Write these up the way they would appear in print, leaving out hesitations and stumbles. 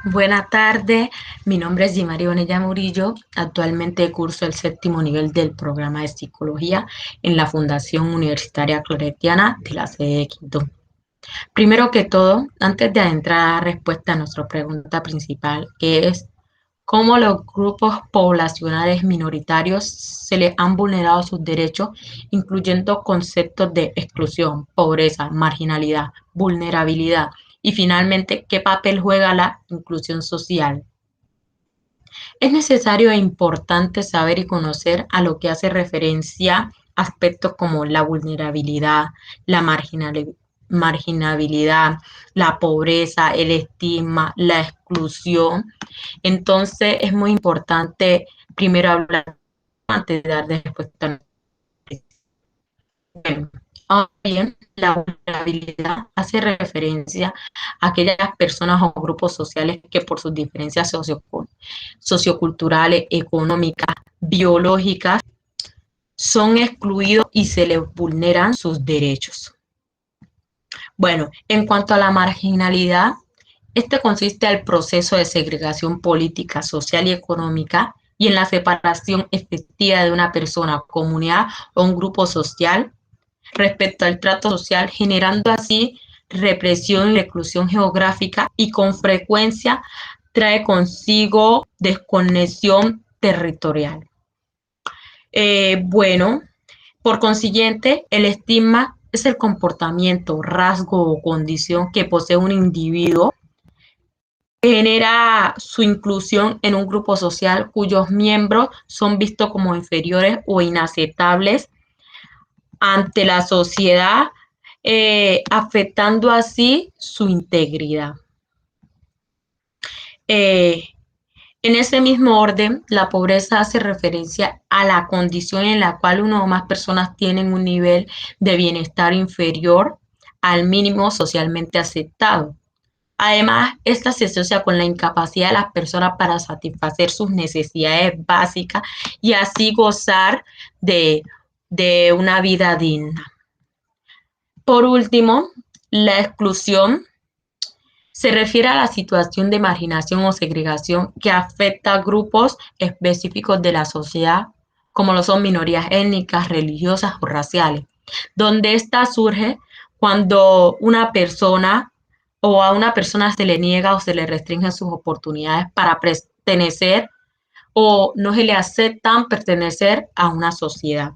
Buenas tardes, mi nombre es Gimari Bonilla Murillo. Actualmente curso el séptimo nivel del programa de psicología en la Fundación Universitaria Claretiana de la sede de Quito. Primero que todo, antes de adentrar a la respuesta a nuestra pregunta principal, que es cómo los grupos poblacionales minoritarios se les han vulnerado sus derechos, incluyendo conceptos de exclusión, pobreza, marginalidad, vulnerabilidad y finalmente qué papel juega la inclusión social. Es necesario e importante saber y conocer a lo que hace referencia aspectos como la vulnerabilidad, la marginabilidad, la pobreza, el estigma, la exclusión. Entonces es muy importante primero hablar antes de dar respuesta. Bueno, ahora bien, la vulnerabilidad hace referencia a aquellas personas o grupos sociales que por sus diferencias socioculturales, económicas, biológicas, son excluidos y se les vulneran sus derechos. Bueno, en cuanto a la marginalidad, este consiste en el proceso de segregación política, social y económica y en la separación efectiva de una persona, comunidad o un grupo social respecto al trato social, generando así represión y reclusión geográfica y con frecuencia trae consigo desconexión territorial. Bueno, por consiguiente, el estigma es el comportamiento, rasgo o condición que posee un individuo que genera su inclusión en un grupo social cuyos miembros son vistos como inferiores o inaceptables ante la sociedad, afectando así su integridad. Eh, en ese mismo orden, la pobreza hace referencia a la condición en la cual una o más personas tienen un nivel de bienestar inferior al mínimo socialmente aceptado. Además, esta se asocia con la incapacidad de las personas para satisfacer sus necesidades básicas y así gozar de una vida digna. Por último, la exclusión se refiere a la situación de marginación o segregación que afecta a grupos específicos de la sociedad, como lo son minorías étnicas, religiosas o raciales, donde esta surge cuando una persona o a una persona se le niega o se le restringen sus oportunidades para pertenecer o no se le aceptan pertenecer a una sociedad.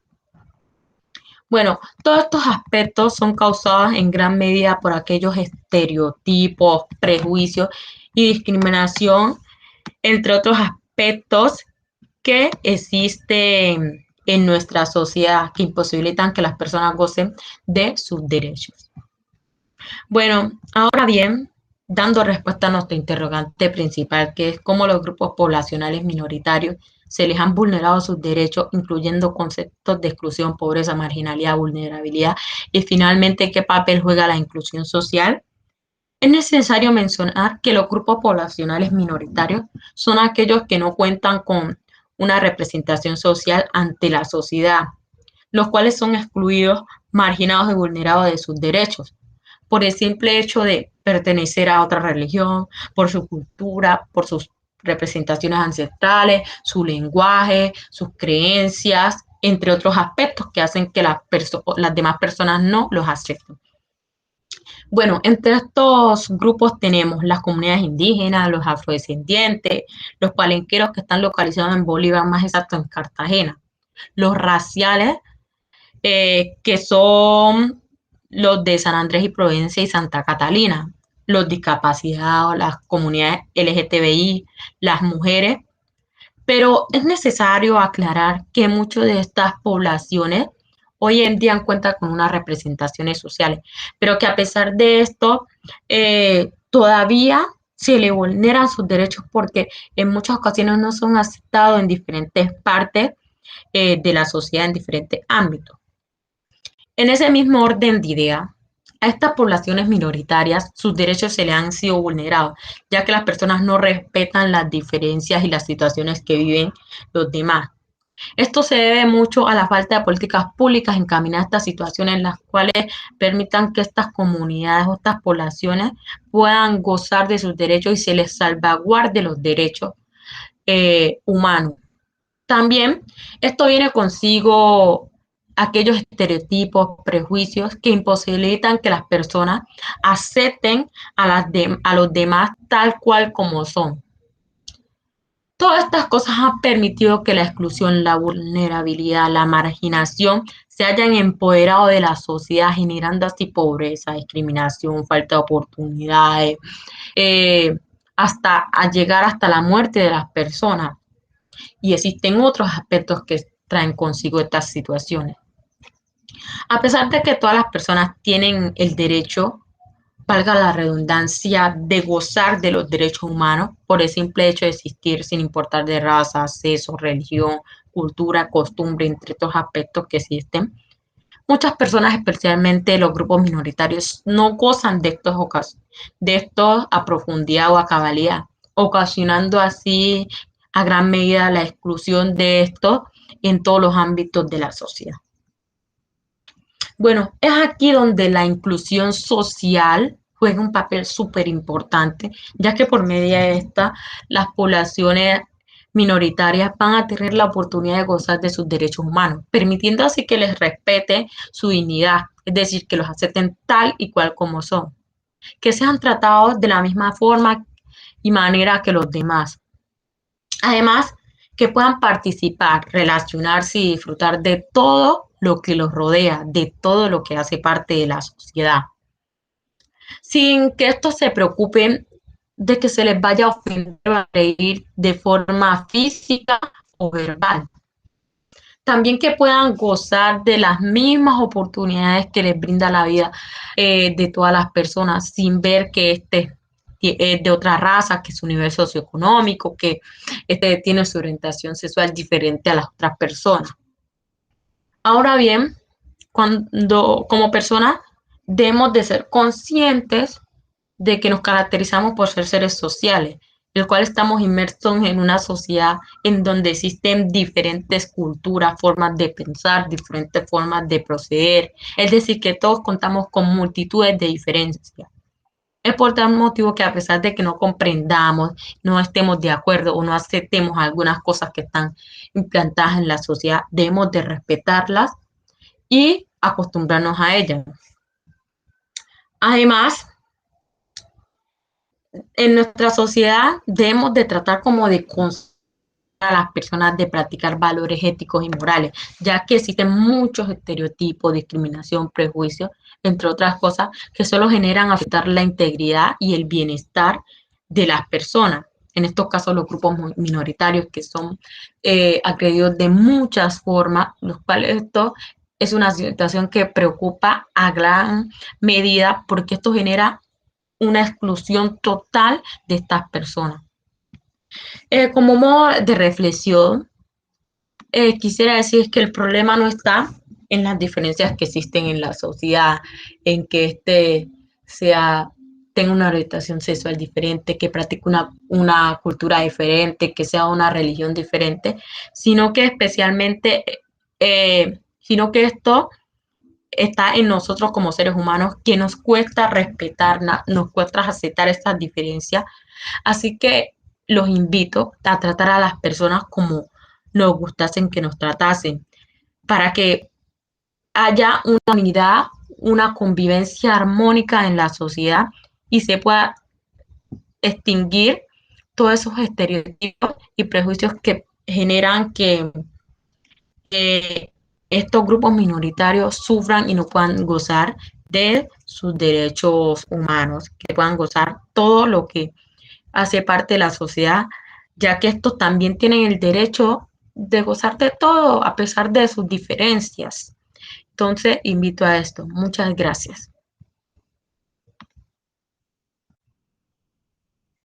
Bueno, todos estos aspectos son causados en gran medida por aquellos estereotipos, prejuicios y discriminación, entre otros aspectos que existen en nuestra sociedad que imposibilitan que las personas gocen de sus derechos. Bueno, ahora bien, dando respuesta a nuestro interrogante principal, que es cómo los grupos poblacionales minoritarios se les han vulnerado sus derechos, incluyendo conceptos de exclusión, pobreza, marginalidad, vulnerabilidad, y finalmente qué papel juega la inclusión social. Es necesario mencionar que los grupos poblacionales minoritarios son aquellos que no cuentan con una representación social ante la sociedad, los cuales son excluidos, marginados y vulnerados de sus derechos por el simple hecho de pertenecer a otra religión, por su cultura, por sus representaciones ancestrales, su lenguaje, sus creencias, entre otros aspectos que hacen que las demás personas no los acepten. Bueno, entre estos grupos tenemos las comunidades indígenas, los afrodescendientes, los palenqueros que están localizados en Bolívar, más exacto en Cartagena, los raciales, que son los de San Andrés y Providencia y Santa Catalina, los discapacitados, las comunidades LGTBI, las mujeres, pero es necesario aclarar que muchas de estas poblaciones hoy en día cuentan con unas representaciones sociales, pero que a pesar de esto, todavía se le vulneran sus derechos porque en muchas ocasiones no son aceptados en diferentes partes de la sociedad, en diferentes ámbitos. En ese mismo orden de idea, a estas poblaciones minoritarias sus derechos se les han sido vulnerados, ya que las personas no respetan las diferencias y las situaciones que viven los demás. Esto se debe mucho a la falta de políticas públicas encaminadas a estas situaciones en las cuales permitan que estas comunidades o estas poblaciones puedan gozar de sus derechos y se les salvaguarde los derechos humanos. También esto viene consigo aquellos estereotipos, prejuicios que imposibilitan que las personas acepten a los demás tal cual como son. Todas estas cosas han permitido que la exclusión, la vulnerabilidad, la marginación se hayan empoderado de la sociedad, generando así pobreza, discriminación, falta de oportunidades, eh, hasta a llegar hasta la muerte de las personas. Y existen otros aspectos que traen consigo estas situaciones. A pesar de que todas las personas tienen el derecho, valga la redundancia, de gozar de los derechos humanos por el simple hecho de existir sin importar de raza, sexo, religión, cultura, costumbre, entre otros aspectos que existen. Muchas personas, especialmente los grupos minoritarios, no gozan de estos a profundidad o a cabalidad, ocasionando así a gran medida la exclusión de estos en todos los ámbitos de la sociedad. Bueno, es aquí donde la inclusión social juega un papel súper importante, ya que por medio de esta, las poblaciones minoritarias van a tener la oportunidad de gozar de sus derechos humanos, permitiendo así que les respete su dignidad, es decir, que los acepten tal y cual como son, que sean tratados de la misma forma y manera que los demás. Además, que puedan participar, relacionarse y disfrutar de todo lo que los rodea, de todo lo que hace parte de la sociedad, sin que estos se preocupen de que se les vaya a ofender o a agredir de forma física o verbal. También que puedan gozar de las mismas oportunidades que les brinda la vida de todas las personas, sin ver que es de otra raza, que su nivel socioeconómico, que tiene su orientación sexual diferente a las otras personas. Ahora bien, cuando como personas debemos de ser conscientes de que nos caracterizamos por ser seres sociales, el cual estamos inmersos en una sociedad en donde existen diferentes culturas, formas de pensar, diferentes formas de proceder, es decir, que todos contamos con multitudes de diferencias. Es por tal motivo que a pesar de que no comprendamos, no estemos de acuerdo o no aceptemos algunas cosas que están implantadas en la sociedad, debemos de respetarlas y acostumbrarnos a ellas. Además, en nuestra sociedad debemos de tratar como de a las personas de practicar valores éticos y morales, ya que existen muchos estereotipos, discriminación, prejuicios, entre otras cosas, que solo generan afectar la integridad y el bienestar de las personas. En estos casos, los grupos minoritarios que son agredidos de muchas formas, los cuales esto es una situación que preocupa a gran medida porque esto genera una exclusión total de estas personas. Como modo de reflexión, quisiera decir que el problema no está en las diferencias que existen en la sociedad, en que sea, tenga una orientación sexual diferente, que practique una cultura diferente, que sea una religión diferente, sino que especialmente, sino que esto está en nosotros como seres humanos, que nos cuesta respetar, nos cuesta aceptar estas diferencias. Así que los invito a tratar a las personas como nos gustasen que nos tratasen, para que haya una unidad, una convivencia armónica en la sociedad y se pueda extinguir todos esos estereotipos y prejuicios que generan que estos grupos minoritarios sufran y no puedan gozar de sus derechos humanos, que puedan gozar todo lo que hace parte de la sociedad, ya que estos también tienen el derecho de gozar de todo a pesar de sus diferencias. Entonces, invito a esto. Muchas gracias.